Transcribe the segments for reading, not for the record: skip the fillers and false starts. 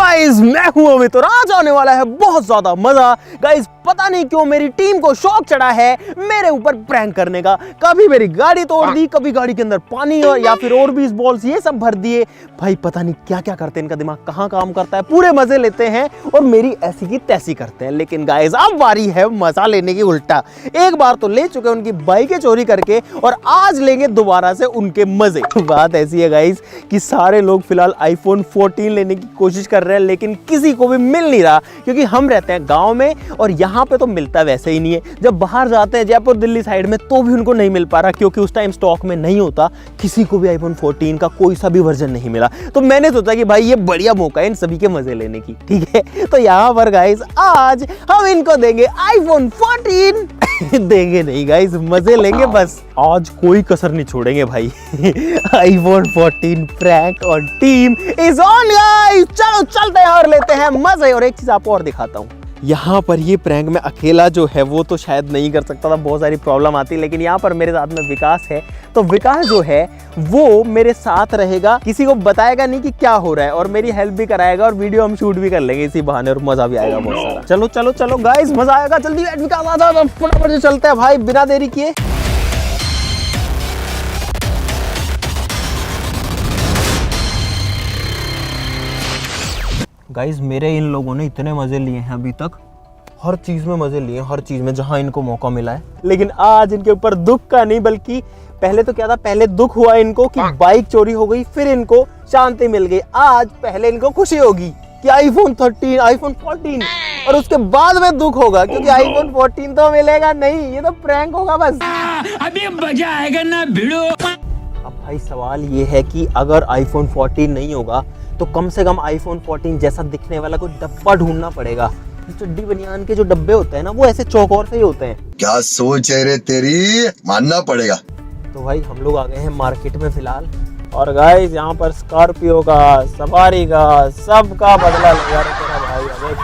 Guys मैं हूं अमित और आज आने वाला है बहुत ज्यादा मजा। गाइस पता नहीं क्यों मेरी टीम को शौक चढ़ा है मेरे ऊपर प्रैंक करने का। कभी मेरी गाड़ी तोड़ दी, कभी गाड़ी के अंदर पानी और या फिर और भी बॉल्स ये सब भर दिए। भाई पता नहीं क्या क्या करते हैं, इनका दिमाग कहाँ काम करता है। पूरे मजे लेते हैं और मेरी ऐसी की तैसी करते हैं। लेकिन गाइस अब बारी है मजा लेने की उल्टा। एक बार तो ले चुके उनकी बाइकें चोरी करके और आज लेंगे दोबारा से उनके मजे। बात ऐसी है गाइस कि सारे लोग फिलहाल आईफोन 14 लेने की कोशिश कर रहे हैं लेकिन किसी को भी मिल नहीं रहा, क्योंकि हम रहते हैं गांव में और यहाँ पे तो मिलता वैसे ही नहीं है। जब बाहर जाते हैं जयपुर दिल्ली साइड में तो भी उनको नहीं मिल पा रहा, क्योंकि उस टाइम स्टॉक में नहीं होता। किसी को भी आईफोन 14 का कोई सा भी वर्जन नहीं मिला। तो मैंने सोचा कि भाई ये बढ़िया मौका है इन सभी के मजे लेने की, ठीक है। तो यहाँ पर गाइस आज हम इनको देंगे आईफोन 14 देंगे नहीं गाइस, मजे लेंगे बस। आज कोई कसर नहीं छोड़ेंगे भाई। आईफोन 14 प्रैंक और टीम इज ऑन गाइस। चलो चलते हैं और लेते हैं मजे। और एक चीज आपको और दिखाता हूँ, यहाँ पर ये प्रैंक में अकेला जो है वो तो शायद नहीं कर सकता था, बहुत सारी प्रॉब्लम आती, लेकिन यहाँ पर मेरे साथ में विकास है। तो विकास जो है वो मेरे साथ रहेगा, किसी को बताएगा नहीं कि क्या हो रहा है और मेरी हेल्प भी कराएगा और वीडियो हम शूट भी कर लेंगे इसी बहाने और मजा भी आएगा बहुत सारा। चलो चलो चलो गाइस मजा आएगा। जल्दी विकास आ जाओ, फटाफट से चलते हैं भाई बिना देरी किए। गाइस मेरे इन लोगों ने इतने मजे लिए हैं अभी तक, हर चीज में मजे लिए, हर चीज में जहां इनको मौका मिला है। लेकिन आज इनके ऊपर दुख का नहीं, बल्कि पहले तो क्या था, पहले दुख हुआ इनको कि बाइक चोरी हो गई, फिर इनको शांति मिल गई। आज पहले इनको खुशी होगी कि आईफोन 13, आईफोन 14, और उसके बाद में दुख होगा क्योंकि आईफोन 14 तो मिलेगा नहीं, ये तो प्रैंक होगा बस। अभी मजा आएगा ना भिड़ो। अब भाई सवाल ये है कि अगर आईफोन 14 नहीं होगा तो कम से कम आईफोन 14 जैसा दिखने वाला कोई डब्बा ढूंढना पड़ेगा। चड्डी बनियान के जो डब्बे होते हैं ना वो ऐसे चौकोर से ही होते हैं। क्या सोच है रे तेरी, मानना पड़ेगा। तो भाई हम लोग आ गए हैं मार्केट में फिलहाल, और गाइस यहाँ पर स्कॉर्पियो का, सफारी का, सबका बदला लगा रखा भाई।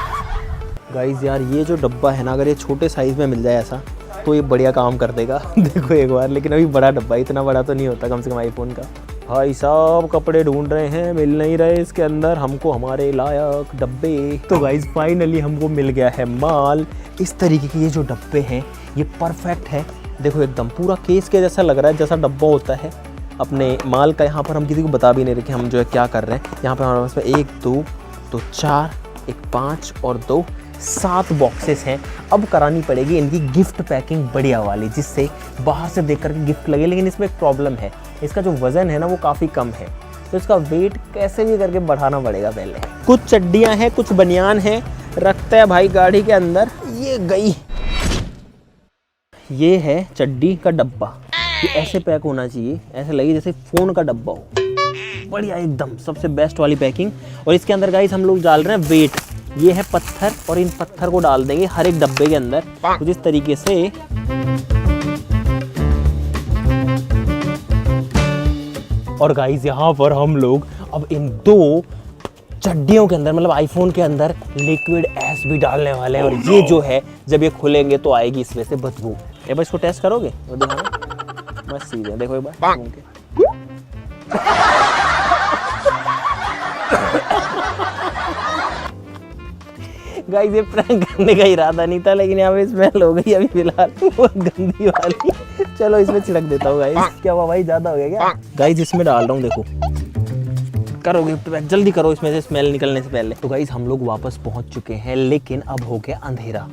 गाइस यार ये जो डब्बा है ना, अगर ये छोटे साइज में मिल जाए ऐसा तो ये बढ़िया काम कर देगा। देखो एक बार, लेकिन अभी बड़ा डब्बा, इतना बड़ा तो नहीं होता कम से कम आईफोन का। भाई साहब कपड़े ढूंढ रहे हैं, मिल नहीं रहे इसके अंदर हमको हमारे लायक डब्बे। तो गाइस फाइनली हमको मिल गया है माल। इस तरीके के ये जो डब्बे हैं ये परफेक्ट है। देखो एकदम पूरा केस के जैसा लग रहा है, जैसा डब्बा होता है अपने माल का। यहाँ पर हम किसी को बता भी नहीं रहे हम जो है क्या कर रहे हैं। यहाँ पर हमारे पास 1 2 तो 4, 1 5 और 2 7 बॉक्सेस हैं। अब करानी पड़ेगी इनकी गिफ्ट पैकिंग बढ़िया वाली, जिससे बाहर से देख कर गिफ्ट लगे। लेकिन इसमें एक प्रॉब्लम है, इसका जो वजन है ना वो काफ़ी कम है, तो इसका वेट कैसे भी करके बढ़ाना पड़ेगा पहले। कुछ चड्डियाँ हैं, कुछ बनियान हैं, रखते हैं भाई गाड़ी के अंदर। ये गई, ये है चड्डी का डब्बा। ये ऐसे पैक होना चाहिए, ऐसे लगे जैसे फ़ोन का डब्बा हो, बढ़िया एकदम सबसे बेस्ट वाली पैकिंग। और इसके अंदर गाइस हम लोग डाल रहे हैं वेट। ये है पत्थर और इन पत्थर को डाल देंगे हर एक डब्बे के अंदर कुछ इस तरीके से। और गाइस यहाँ पर हम लोग अब इन 2 चड्डियों के अंदर, मतलब आईफोन के अंदर लिक्विड एस भी डालने वाले हैं। और ये जो है जब ये खुलेंगे तो आएगी इसमें से बदबू। एक बार इसको टेस्ट करोगे तो दिखाना, बस सीधे देखो एक बार घूम के। गाइस ये प्रैंक करने का इरादा नहीं था, लेकिन यहाँ पे स्मेल हो गई अभी फिलहाल वो गंदी वाली। चलो इसमें छिड़क देता हूँ गाइस। क्या हुआ भाई, ज्यादा हो गया क्या? गाइस इसमें डाल रहा हूँ, देखो करो गिफ्ट पैक, जल्दी करो इसमें से स्मेल निकलने से पहले। तो गाइस हम लोग वापस पहुंच चुके हैं, लेकिन अब हो गया अंधेरा।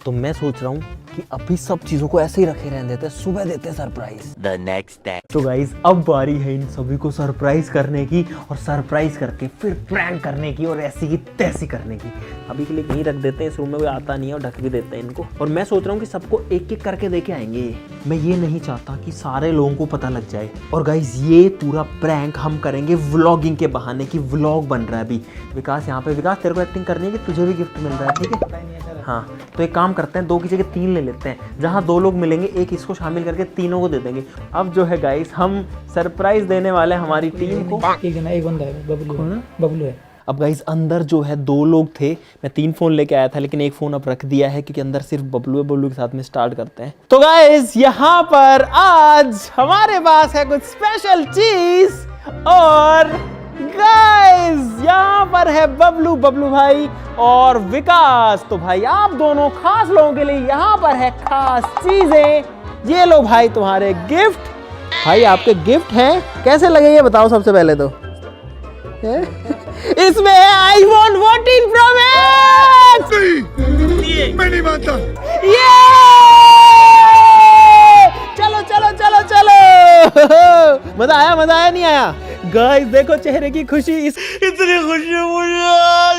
तो मैं सोच रहा हूँ कि अभी सब चीजों को ऐसे ही रखे रहने देते हैं, सुबह देते हैं सरप्राइज। The next day. तो गाइस अब बारी है इन सभी को सरप्राइज करने की, और सरप्राइज करके फिर प्रैंक करने की और ऐसी की तैसी करने की। अभी के लिए कहीं रख देते हैं, इस रूम में कोई आता नहीं है, और ढक भी देते हैं इनको। और मैं सोच रहा हूँ कि सबको एक एक करके देके आएंगे। मैं ये नहीं चाहता कि सारे लोगों को पता लग जाए। और गाइस ये पूरा प्रैंक हम करेंगे व्लॉगिंग के बहाने, की व्लॉग बन रहा है अभी। विकास यहाँ पे, विकास तेरे को एक्टिंग करनी है कि तुझे भी गिफ्ट मिल रहा है, ठीक है? हाँ तो एक काम करते हैं, 2 की जगह 3 ले लेते हैं। जहाँ 2 लोग मिलेंगे एक इसको शामिल करके तीनों को दे देंगे। अब जो है गाइस हम सरप्राइज देने वाले हैं हमारी टीम को। एक बंदा है, बबलू है। अब गाइस अंदर जो है 2 लोग थे, मैं 3 फोन लेके आया था, लेकिन एक फोन अब रख दिया है क्योंकि अंदर सिर्फ बबलू के साथ में स्टार्ट करते हैं। तो गाइस यहाँ पर आज हमारे पास है कुछ स्पेशल चीज, और गाइस यहाँ पर है बबलू भाई और विकास। तो भाई आप दोनों खास लोगों के लिए यहाँ पर है खास चीजें। ये लो भाई तुम्हारे गिफ्ट। भाई आपके गिफ्ट हैं, कैसे लगे ये बताओ सबसे पहले तो। इसमें है आईफोन 14 प्रो मैक्स। मैं नहीं मानता। ये चलो चलो चलो चलो। मजा आया नहीं आया? गाइस देखो चेहरे की खुशी, इतनी खुशी मुझे आज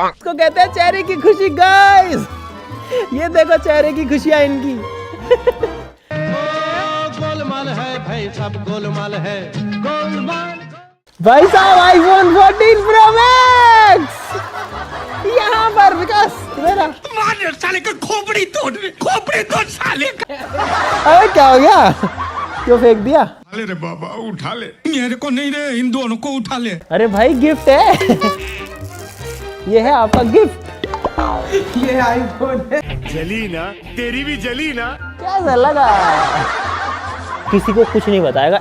इसको कहते हैं चेहरे की खुशी। गाइस ये देखो चेहरे की खुशियां इनकी। गोलमाल है भाई, सब गोलमाल है, गोलमाल। भाई साहब आईफोन 14 प्रो मैक्स यहाँ पर विकास मार साले का खोपड़ी तोड़ साले का। अरे क्या हो गया, क्यों फेंक दिया? अरे रे बाबा उठा ले, मेरे को नहीं रे, इन दोनों को उठा ले। अरे भाई गिफ्ट है। ये है आपका गिफ्ट। ये आईफोन है। जली ना, तेरी भी जली ना। कैसा लगा? किसी को कुछ नहीं बताएगा।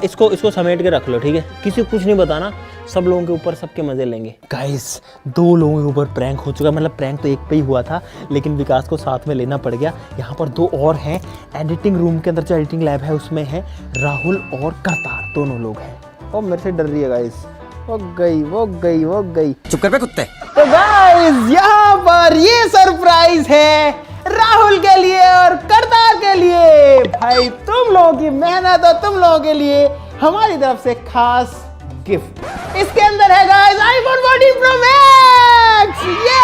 इसको समेट के रख लो, ठीक है? किसी को कुछ नहीं बताना, सब लोगों के ऊपर सबके मजे लेंगे। गाइस 2 लोगों के ऊपर प्रैंक हो चुका, मतलब प्रैंक तो एक पे ही हुआ था, लेकिन विकास को साथ में लेना पड़ गया। यहाँ पर 2 और हैं एडिटिंग रूम के अंदर, जो एडिटिंग लैब है उसमें है राहुल और करतार, दोनों लोग हैं। और मेरे से डर रही है गाइस। वो गई। चुप कर बे कुत्ते। तो गाइस यहाँ पर ये सरप्राइज है राहुल के लिए और करतार के लिए। भाई तुम लोगों की मेहनत और तुम लोगों के लिए हमारी तरफ से खास गिफ्ट। इसके अंदर है गाइस आईफोन 14 प्रो मैक्स। ये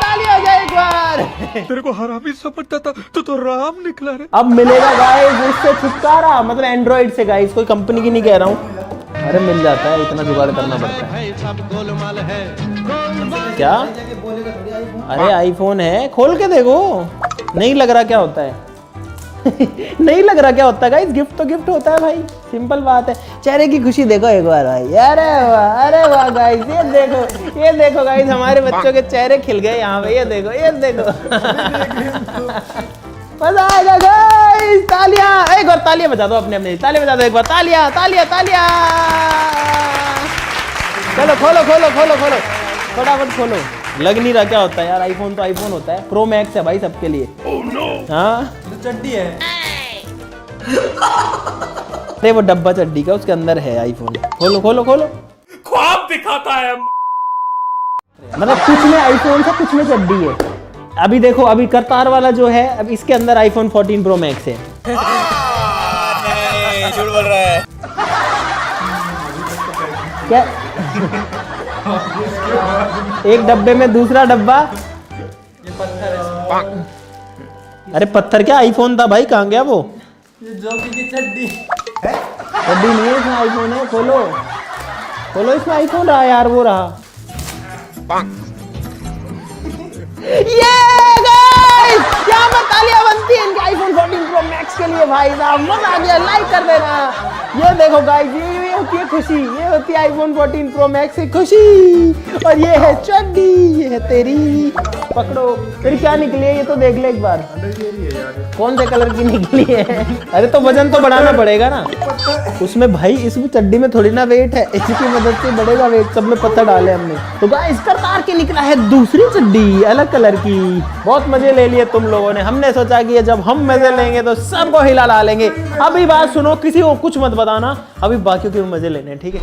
ताली हो जाए एक बार। तेरे को हरामी समझता था, तो राम निकला रे। अब मिलेगा गाइस इससे छुटकारा, मतलब एंड्रॉइड से। गाइस कोई कंपनी की नहीं कह रहा हूँ, अरे मिल जाता है, इतना जुगाड़ करना पड़ता है। भाई सब गोलमाल है, गोलमाल। क्या? अरे आईफोन है, खोल के देखो। नहीं लग रहा क्या होता है? नहीं लग रहा क्या होता है गाइस? गिफ्ट तो गिफ्ट होता है भाई, सिंपल बात है। चेहरे की खुशी देखो एक बार भाई। अरे वाह गाइस, ये देखो गाइस, हमारे बच्चों के चेहरे खिल गए यहाँ पे। ये देखो मजा आएगा गाइस। तालियां, एक बार तालियां बजा दो अपने तालियां बजा दो एक बार। तालियां। चलो खोलो फटाफट खोलो। लग नहीं रहा क्या होता है यार, आईफोन तो आईफोन होता है। प्रो मैक्स है भाई सबके लिए। हाँ चड्डी है। अरे वो डब्बा चड्डी का, उसके अंदर है आईफोन। खोलो। ख्वाब दिखाता है। मतलब कुछ में आईफोन है, कुछ में चड्डी है। अभी देखो, अभी करतार वाला जो है, अब इसके अंदर आईफोन 14 प्रो मैक्स है। झूठ बोल रहा है। क्या? एक डब्बे में दूसरा डब्बा। ये पत्थर है। अरे पत्थर क्या, आईफोन था भाई, कहाँ गया वो? ये जॉकी की चड्डी। चड्डी नहीं है, इसमें आईफोन है। खोलो इसमें आईफोन रहा यार, वो रहा। ये गाइस यहाँ पर तालियां बनती है इनके आईफोन 14 प्रो मैक्स के लिए। भाई साहब मजा आ गया, लाइक कर देना। ये देखो गाइस, ये होती है खुशी, ये होती है आईफोन 14 प्रो मैक्स की खुशी। और ये है चड्डी, ये है तेरी। पकड़ो, फिर क्या निकली है ये तो देख ले एक बार। कौन से कलर की निकली है? अरे तो वजन तो बढ़ाना पड़ेगा ना उसमें भाई, इसमें चड्डी में थोड़ी ना वेट है, इसी की मदद से बढ़ेगा वेट। सब में पत्थर डाले हमने। तो गाइस करतार के निकला है दूसरी चड्डी, अलग कलर की। बहुत मजे ले लिए तुम लोगों ने। हमने सोचा कि जब हम मजे लेंगे तो सबको हिला ला लेंगे। अभी बात सुनो, किसी को कुछ मत बताना, अभी बाकियों के मजे लेने, ठीक है?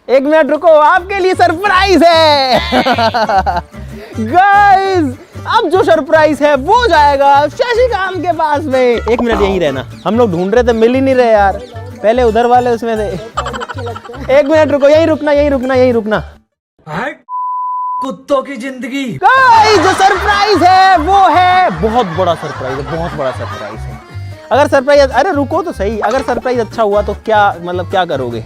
1 मिनट रुको, आपके लिए सरप्राइज है। गाइस अब जो सरप्राइज है वो जाएगा शशिकांत के पास में। 1 मिनट यहीं रहना, हम लोग ढूंढ रहे थे, मिल ही नहीं रहे यार। पहले उधर वाले उसमें थे। 1 मिनट रुको, यहीं रुकना। कुत्तों की जिंदगी। गाइस जो सरप्राइज है वो है बहुत बड़ा सरप्राइज है। अगर सरप्राइज, अरे रुको तो सही, अगर सरप्राइज अच्छा हुआ तो क्या मतलब क्या करोगे?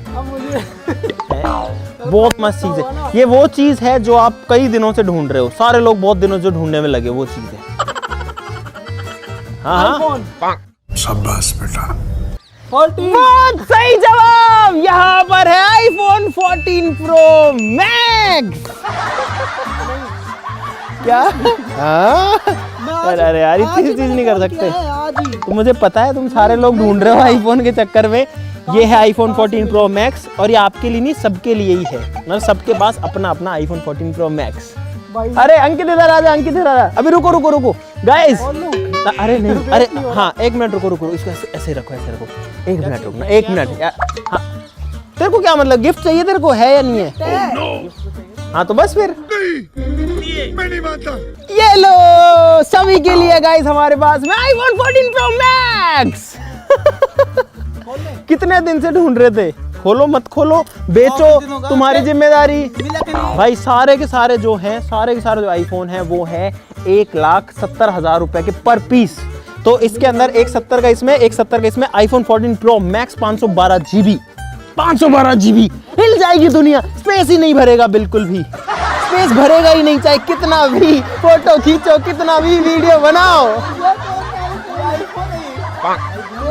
बहुत मस्त चीज है ये। वो चीज है जो आप कई दिनों से ढूंढ रहे हो, सारे लोग बहुत दिनों से ढूंढने में लगे, वो चीज है। हाँ शाबाश बेटा। बहुत सही जवाब। यहाँ पर है आईफोन 14 प्रो मैक्स। क्या? अरे यार इतनी चीज नहीं कर सकते। तो मुझे पता है तुम सारे लोग ढूंढ रहे हो आईफोन के चक्कर में, ये है iPhone 14 Pro Max और ये आपके लिए नहीं सबके लिए ही है, मतलब सबके पास अपना अपना iPhone 14 Pro Max। अरे अंकित इधर आ जा, अंकित इधर आ जा। अभी रुको रुको रुको गाइस, अरे नहीं, अरे हाँ 1 मिनट रुको रुको, इसको ऐसे रखो, ऐसे रखो, 1 मिनट रुकना, 1 मिनट। हाँ तेरे को क्या मतलब गिफ्ट चाहिए तेरे को, है या नहीं है? हाँ तो बस फिर मैं नहीं मानता। ये लो सभी के लिए गाइस हमारे पास में iPhone 14 Pro Max। कितने दिन से ढूंढ रहे थे, खोलो मत खोलो, बेचो, तुम्हारी जिम्मेदारी भाई। सारे के सारे जो हैं, सारे के सारे जो आईफोन हैं वो है 1,70,000 रुपए के पर पीस। तो इसके अंदर एक 70 का इसमें, एक 70 का इसमें iPhone 14 Pro Max 512 GB, 512 GB हिल जाएगी दुनिया, स्पेस ही नहीं भरेगा, बिल्कुल भी स्पेस भरेगा ही नहीं, चाहे कितना भी फोटो खींचो, कितना भी वीडियो बनाओ।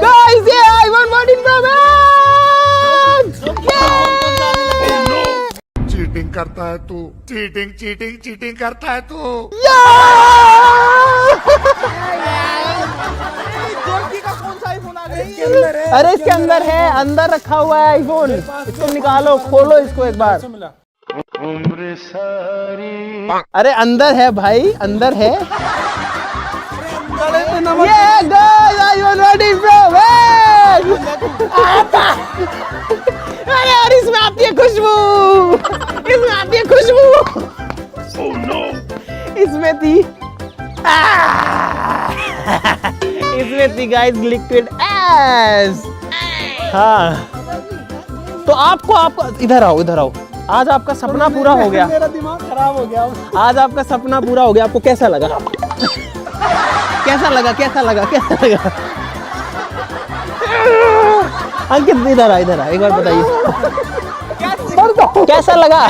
गाइस ये iPhone 14 Pro Max। चीटिंग करता है तू, चीटिंग चीटिंग चीटिंग करता है तू। अरे इसके अंदर है, अंदर रखा हुआ है आईफोन, इसको निकालो, खोलो इसको एक बार। अरे अंदर है भाई, अंदर है। ये iPhone 14 Pro Max। अरे और इसमें आती है खुशबू, इसमें आती है खुशबू। इसमें थी इसमें थी गाइस लिक्विड एस। हाँ तो आपको इधर आओ, इधर आओ। आज आपका सपना पूरा हो गया, मेरा दिमाग खराब हो गया। आज आपका सपना पूरा हो गया। आपको कैसा लगा? कैसा लगा, कैसा लगा, कैसा लगा? अंकित इधर आ, एक बार बताइए कैसा लगा?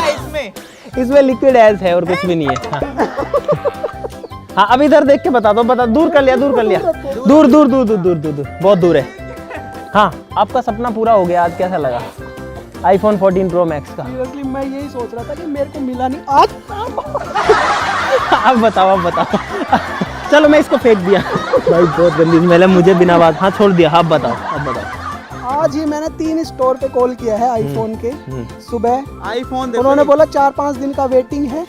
इसमें लिक्विड एस है और कुछ भी नहीं है। हाँ अब इधर देख के बता दो, बता। दूर कर लिया, दूर कर लिया, दूर दूर दूर दूर दूर दूर, बहुत दूर है। हाँ आपका सपना पूरा हो गया। आज कैसा लगा iPhone 14 Pro Max का? मैं यही सोच रहा था कि मेरे को मिला नहीं आज। अब बताओ, अब बताओ। चलो मैं इसको फेंक दिया भाई, बहुत गंदी स्मेल है, मुझे बिना बात। हाँ छोड़ दिया। अब बताओ, अब बताओ। आज ही मैंने 3 स्टोर पे कॉल किया है आईफोन के। सुबह आईफोन उन्होंने बोला 4-5 दिन का वेटिंग है,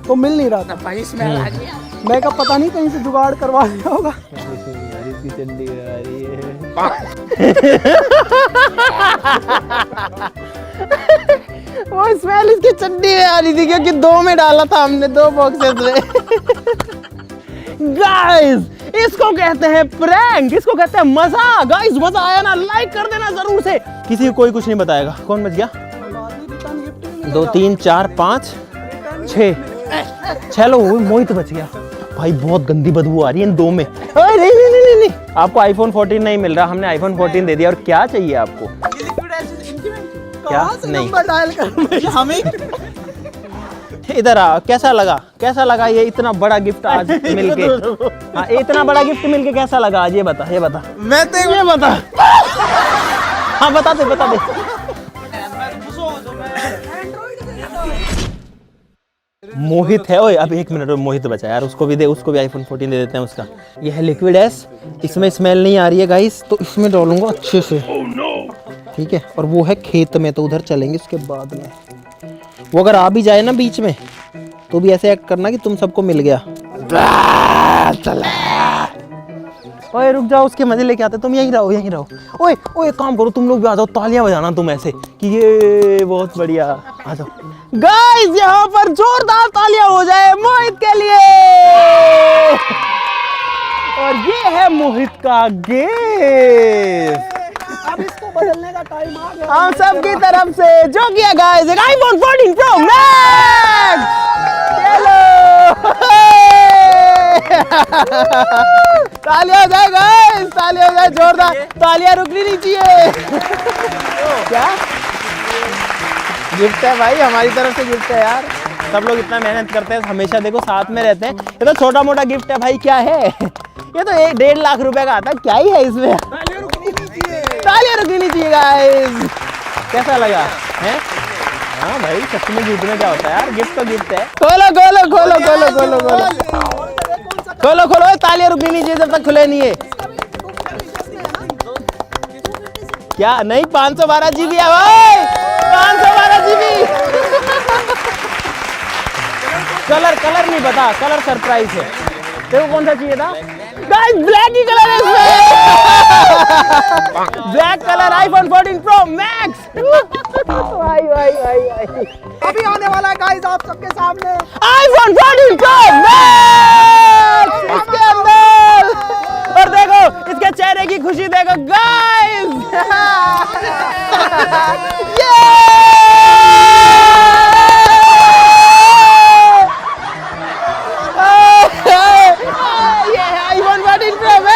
तो मिल नहीं रहा था भाई। स्मेल आ गया। मैं कहा पता नहीं कहीं से जुगाड़ करवा दिया होगा। वो स्मेल इसकी चड्डी में आ रही थी, क्योंकि 2 में डाला था हमने, 2 बॉक्सेस में। गाइस इसको कहते हैं प्रैंक, इसको कहते हैं मजा। गाइस मजा आया ना, लाइक कर देना जरूर से। किसी को कोई कुछ नहीं बताएगा। कौन बच गया? 2 3 4 5 6 लोग। मोहित बच गया भाई। बहुत गंदी बदबू आ रही है इन 2 में। नहीं नहीं नहीं नहीं, आपको iPhone 14 नहीं मिल रहा, हमने iPhone 14 दे दिया। और क्या चाहिए आपको? क्या नहीं, डायल कर हमें। इधर आ। कैसा लगा, कैसा लगा ये इतना बड़ा गिफ्ट आज मिलके? हाँ इतना बड़ा गिफ्ट मिलके कैसा लगा आज? ये बता, ये बता। मैं तो ये बता। हाँ बता दे, बता दे। मोहित है। ओए अब 1 मिनट, मोहित बचा यार, उसको भी दे, उसको भी iPhone 14 दे देते हैं उसका। ये है लिक्विड एस, इसमें स्मेल नहीं आ रही है गाइस, तो इसमें डालूंगा अच्छे से। ठीक है, और वो है खेत में, तो उधर चलेंगे उसके बाद में। वो अगर आ भी जाए ना बीच में, तो भी ऐसे एक्ट करना कि तुम सबको मिल गया। ओए रुक जाओ, उसके मजे लेके आते। तुम यहीं रहो, यहीं रहो। ओए ओए एक काम करो, तुम लोग भी आ जाओ, तालियां बजाना तुम ऐसे कि ये बहुत बढ़िया। आ जाओ गाइस, यहाँ पर जोरदार तालियां हो जाए मोहित के लिए। और ये है मोहित का गिफ्ट। अब इसको बदलने का टाइम आ गया हम सबकी तरफ से, जो किया गाइस, एक iPhone 14 Pro Max। चलो तालियां हो जाए गाइस, तालियां हो जाए जोरदार। तालियां रुकनी नहीं चाहिए। क्या गिफ्ट है भाई, हमारी तरफ से गिफ्ट है यार। सब लोग इतना मेहनत करते हैं, हमेशा देखो साथ में रहते हैं। ये तो छोटा मोटा गिफ्ट है भाई, क्या है ये? तो 1.5 लाख रुपए का आता है, क्या ही है इसमें? तालियां रुकनी नहीं चाहिए गाइस। कैसा लगा है? हाँ भाई सच में गिफ्ट में क्या होता है यार, गिफ्ट तो गिफ्ट है। खोलो खोलो खोलो खोलो खोलो खोलो खोलो खोलो। तालियां रुकनी नहीं चाहिए जब तक खुले नहीं है। क्या नहीं 512 जीबी है भाई, 512 जीबी। कलर नहीं पता, कलर सरप्राइज है। देखो कौन सा चाहिए था गाइस, ब्लैक ही कलर है इसमें। Black colour iPhone 14 Pro Max। भाई अभी आने वाला है गाइस आप सबके सामने iPhone 14 Pro Max इसके अंदर। और देखो इसके चेहरे की खुशी देखो गाइस। ये है iPhone 14 Pro Max।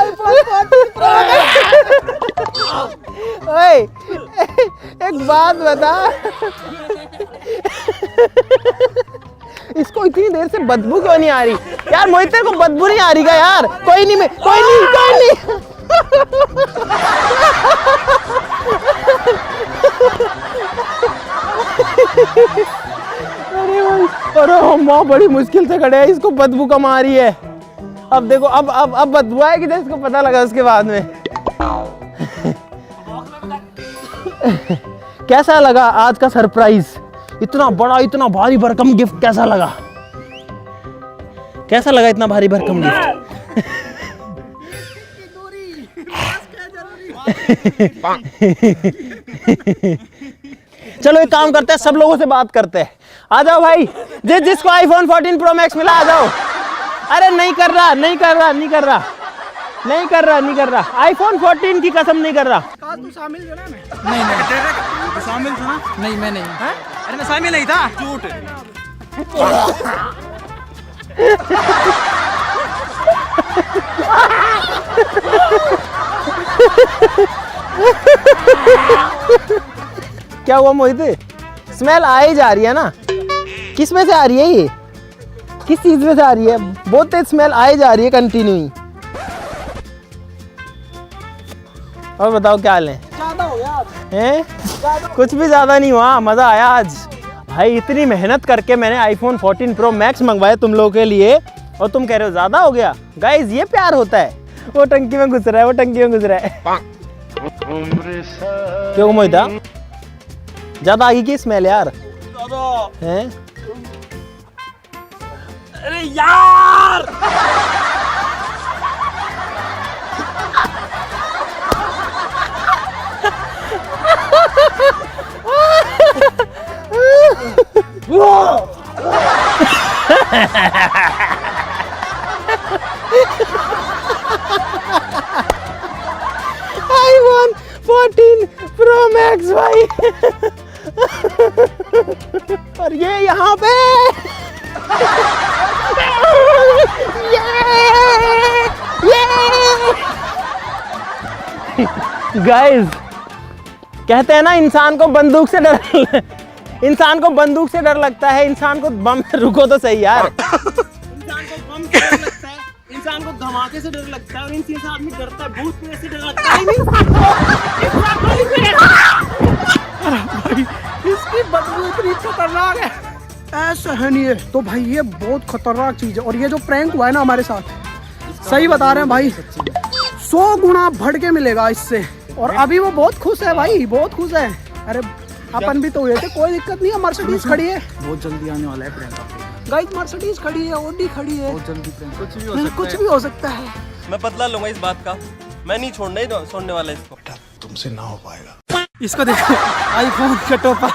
iPhone 14 Pro ओए एक बात बता, इसको इतनी देर से बदबू क्यों नहीं आ रही यार? मोहित तेरे को बदबू नहीं आ रही क्या यार? कोई नहीं कोई नहीं। अरे अम्मा बड़ी मुश्किल से खड़े हैं, इसको बदबू कम आ रही है। अब देखो अब बदबू आएगी तो इसको पता लगा उसके बाद में। कैसा लगा आज का सरप्राइज? इतना बड़ा इतना भारी भरकम गिफ्ट कैसा लगा? कैसा लगा इतना भारी भरकम गिफ्ट? चलो एक काम करते हैं, सब लोगों से बात करते हैं। आ जाओ भाई, जिसको iPhone 14 Pro Max मिला आ जाओ। अरे नहीं कर रहा iPhone 14 की कसम नहीं कर रहा। तू शामिल जो ना मैं शामिल था ना? नहीं मैं नहीं। अरे मैं शामिल नहीं था। झूठ। क्या हुआ मोहित? स्मेल आ ही जा रही है ना? किस में से आ रही है ये? किस चीज में से आ रही है? बहुत तेज स्मेल आ ही जा रही है कंटिन्यू। और बताओ क्या हाल है? ज्यादा हो गया हैं? कुछ भी ज्यादा नहीं हुआ, मजा आया आज भाई। इतनी मेहनत करके मैंने iPhone 14 Pro Max मंगवाया तुम लोगों के लिए और तुम कह रहे हो ज्यादा हो गया। गाइस ये प्यार होता है। वो टंकी में घुस रहा है। क्यों मोहिता? ज्यादा आगे की स्मेल यार हैं? अरे यार iPhone 14 Pro Max भाई। और ये यहाँ पे गाइस कहते हैं ना इंसान को बंदूक से डर लगता है, इंसान को बम। रुको तो सही यार। इंसान को बम से डर लगता है, इंसान को धमाके से डर लगता है और इंसान आदमी डरता है भूत प्रेत से डर लगता है। इसकी बदबू इतनी खतरनाक है, ऐसा है नहीं है। तो भाई ये बहुत खतरनाक चीज है। और ये जो प्रैंक हुआ है ना हमारे साथ, सही बता रहे हैं भाई, 100 गुना बढ़ के मिलेगा इससे। और अभी वो बहुत खुश है भाई, बहुत खुश है। अरे अपन भी तो हुए थे, कोई दिक्कत नहीं है। मर्सिडीज खड़ी है, बहुत जल्दी आने वाला है प्रैंक। गाइस मर्सिडीज खड़ी है, ऑडी खड़ी है, बहुत जल्दी प्रैंक। कुछ भी हो सकता है। मैं बदला लूंगा इस बात का। मैं नहीं छोड़ने वाला इसको। तुमसे ना हो पाएगा। इसको देखो iPhone का टोपा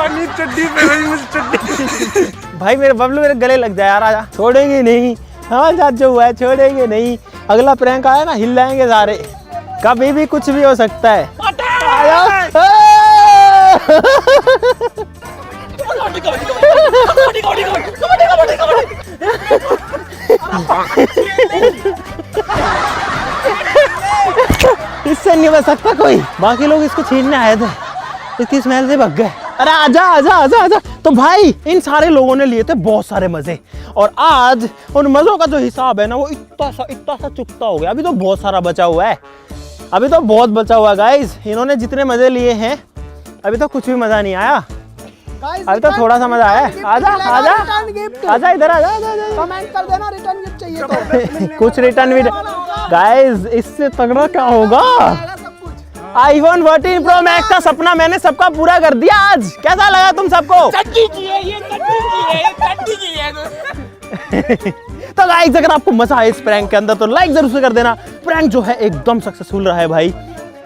नहीं चड्डी पे भाई, मुझे चड्डी। भाई मेरे बबलू मेरे गले लग जाए यार। आजा, छोड़ेंगे नहीं हमारे साथ जो हुआ है, छोड़ेंगे नहीं। अगला प्रैंक आया ना हिल जाएंगे सारे। कभी भी कुछ भी हो सकता है। इससे नहीं बच सकता कोई। बाकी लोग इसको छीनने आए थे, इसकी स्मेल से भाग गए। अरे आजा आजा आजा आजा। तो भाई इन सारे लोगों ने लिए थे बहुत सारे मजे, और आज उन मजों का जो हिसाब है ना वो इतना सा चुकता हो गया। अभी तो बहुत सारा बचा हुआ है, अभी तो बहुत बचा हुआ है गाइस। इन्होंने जितने मजे लिए हैं अभी तो कुछ भी मजा नहीं आया। अभी तो थोड़ा सा मजा आया है। आजा आजा आजा, इधर आजा। कमेंट कर देना, रिटर्न गिफ्ट चाहिए। कुछ रिटर्न भी गाइस, इससे तगड़ा क्या होगा? iPhone 14 Pro Max का सपना मैंने सबका पूरा कर दिया आज। कैसा लगा तुम सबको? तो गाइस, अगर आपको मजा आया इस प्रैंक के अंदर तो लाइक जरूर से कर देना। प्रैंक जो है एकदम सक्सेसफुल रहा है भाई,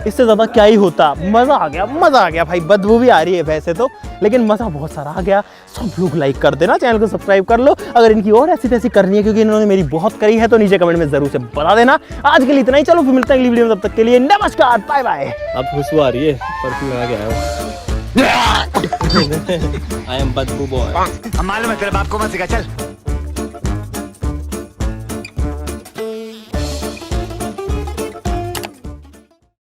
इससे ज्यादा क्या ही होता। मजा आ गया भाई। बदबू भी आ रही है वैसे तो, लेकिन मजा बहुत सारा आ गया। सब लोग लाइक कर देना, चैनल को सब्सक्राइब कर लो। अगर इनकी और ऐसी तैसी करनी है, क्योंकि इन्होंने मेरी बहुत करी है, तो नीचे कमेंट में जरूर से बता देना। आज के लिए इतना ही, चलो फिर मिलते हैं अगली वीडियो में। तब तक के लिए नमस्कार, बाय बाय। अब खुशबू आ रही है, परफ्यूम लगा के आया हूँ। आई एम बदबू बॉय। मालूम है तेरे बाप को मत सिखा, चल।